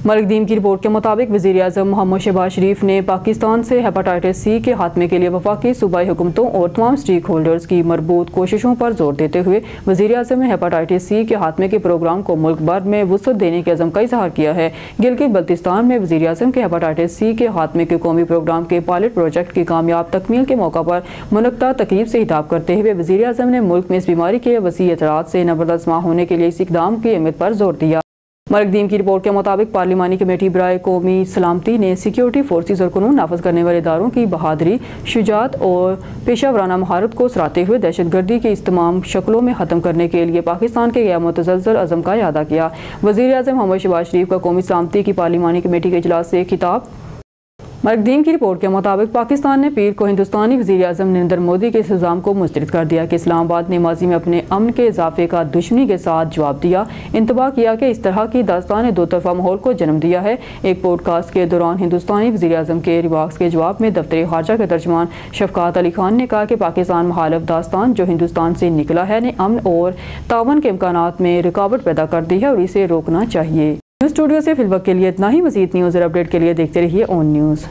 मलिकदीन की रिपोर्ट के मुताबिक वज़ीर-ए-आज़म मोहम्मद शहबाज शरीफ ने पाकिस्तान से हेपेटाइटिस सी के खात्मे के लिए वफाकी सूबाई हुकूमतों और तमाम स्टेक होल्डर्स की मरबूत कोशिशों पर जोर देते हुए वज़ीर-ए-आज़म ने हेपेटाइटिस सी के खात्मे के प्रोग्राम को मुल्क भर में वुसअत देने के अज़म का इज़हार किया है। गिलगित बल्तिस्तान में वज़ीर-ए-आज़म के हेपेटाइटिस सी के खात्मे के कौमी प्रोग्राम के पायलट प्रोजेक्ट की कामयाब तकमील के मौका पर मुनक्ता तकरीब से खिताब करते हुए वज़ीर-ए-आज़म ने मुल्क में इस बीमारी के वसी एतराज़ से नबरदस्मा होने के लिए इस इक़दाम की अहमियत पर जोर दिया। मलिकदीन की रिपोर्ट के मुताबिक पार्लिमानी कमेटी बराए कौमी सलामती ने सिक्योरिटी फोर्सेज और कानून नाफज करने वाले इदारों की बहादुरी, शुजात और पेशा वराना महारत को सराहते हुए दहशतगर्दी की इस तमाम शक्लों में ख़त्म करने के लिए पाकिस्तान के गैर मुतज़लज़ल अज़म का इआदा किया। वज़ीर-ए-आज़म मोहम्मद शहबाज शरीफ का कौमी सलामती की पार्लिमानी कमेटी के इजलास से खिताब। मलिकदीन की रिपोर्ट के मुताबिक पाकिस्तान ने पीर को हिंदुस्तानी वज़ीर-ए-आज़म नरेंद्र मोदी के इल्ज़ाम को मुस्तरद कर दिया कि इस्लामाबाद ने माजी में अपने अमन के इजाफे का दुश्मनी के साथ जवाब दिया। इंतबाह किया कि इस तरह की दास्तान ने दो तरफा माहौल को जन्म दिया है। एक पॉडकास्ट के दौरान हिंदुस्तानी वज़ीर-ए-आज़म के रिमार्क्स के जवाब में दफ्तर खारजा के तर्जमान शफकात अली खान ने कहा कि पाकिस्तान मुखालिफ दास्तान जो हिंदुस्तान से निकला है ने अमन और तावन के इम्कानात में रुकावट पैदा कर दी है और इसे रोकना चाहिए। न्यूज़ स्टूडियो से फिलवक्त के लिए इतना ही। मज़ीद न्यूज़ और अपडेट के लिए देखते रहिए ऑन न्यूज़।